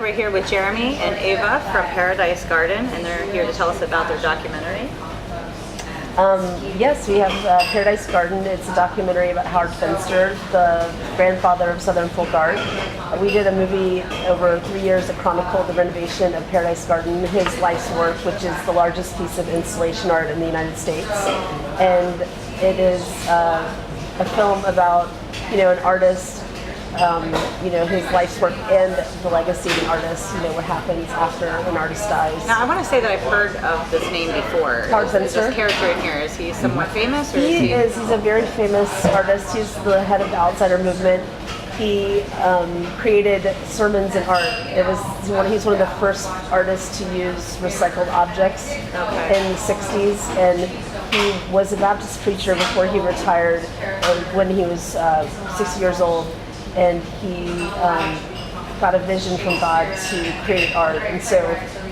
We're here with Jeremy and Ava from Paradise Garden, and they're here to tell us about their documentary. Yes, we have Paradise Garden. It's a documentary about Howard Finster, the grandfather of Southern folk art. We did a movie over 3 years that chronicled the renovation of Paradise Garden, his life's work, which is the largest piece of installation art in the United States. And it is a film about, an artist, his life's work and the legacy of an artist, what happens after an artist dies. Now, I want to say that I've heard of this name before. Howard Finster? This character in here, is he somewhat famous? Or He's a very famous artist. He's the head of the outsider movement. He created sermons and art. He's one of the first artists to use recycled objects in the 60s, and he was a Baptist preacher before he retired when he was 60 years old. And he got a vision from God to create art, and so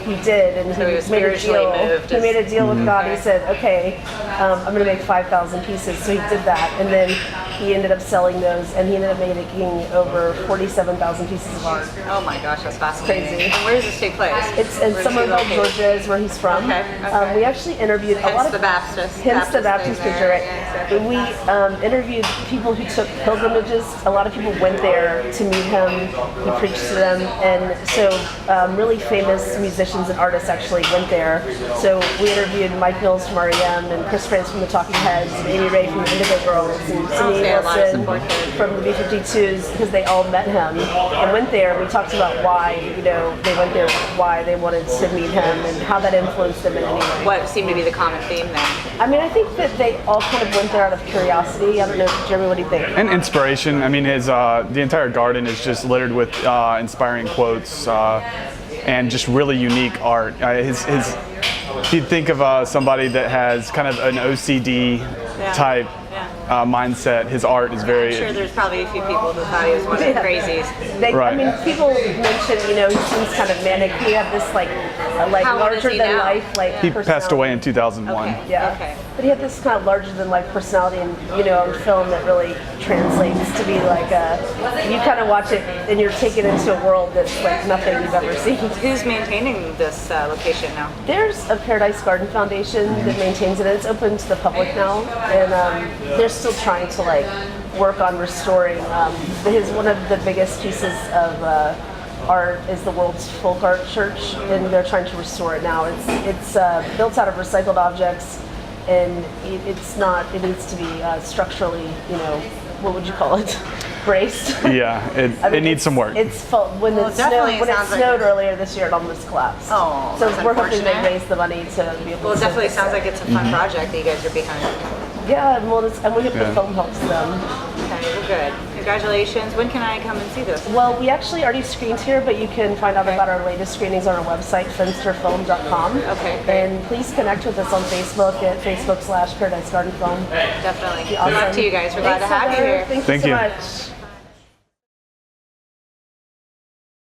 he did, and so he made a deal. He made a deal with God. Okay. He said, "Okay, I'm going to make 5,000 pieces." So he did that, and then he ended up selling those, and he ended up making over 47,000 pieces of art. Oh my gosh, that's fascinating. Crazy. And where does this take place? It's in Somerville, Georgia, is where he's from. Okay. We actually interviewed a lot of the Baptist. Hence the Baptist preacher, right? Yeah, exactly. We interviewed people who took pilgrimages. A lot of people went there to meet him. He preached to them, and so really famous musicians and artists actually went there. So we interviewed Mike Mills from R.E.M. and Chris Frantz from the Talking Heads, and Amy Ray from the Indigo Girls, and Cindy Wilson from the B-52s, because they all met him and went there. We talked about why, they went there, why they wanted to meet him, and how that influenced them in any way. What seemed to be the common theme then? I think that they all kind of went there out of curiosity. I don't know, Jeremy, what do you think? And inspiration. His the entire garden is just littered with inspiring quotes and just really unique art. If you think of somebody that has kind of an OCD type mindset, his art is very... I'm sure there's probably a few people who thought he was one of the crazies. People mention, he seems kind of manic. He had this larger than life He passed away in 2001. Okay. Yeah. Okay. But he had this kind of larger than life personality, and on film that really translates to be like you kind of watch it and you're taken into a world that's like nothing you've ever seen. Who's maintaining this location now? There's a Paradise Garden Foundation that maintains it. It's open to the public now, and they're still trying to work on restoring. One of the biggest pieces of art is the World's Folk Art Church, and they're trying to restore it now. It's built out of recycled objects, and it needs to be structurally, what would you call it? Braced. Yeah, it needs some work. It's full. When it snowed earlier this year, it almost collapsed. Oh, so that's we're hoping they unfortunate. raise the money to be able to. Well, it definitely sounds like it's a fun project that you guys are behind. Yeah, and we hope the film helps them. Okay, well, good. Congratulations. When can I come and see this? Well, we actually already screened here, but you can find out about our latest screenings on our website, finsterfilm.com. Okay. And please connect with us on Facebook at Facebook/Paradise Garden Film. Definitely. Awesome. Good luck to you guys. We're glad to have you here. Thank you so you. much.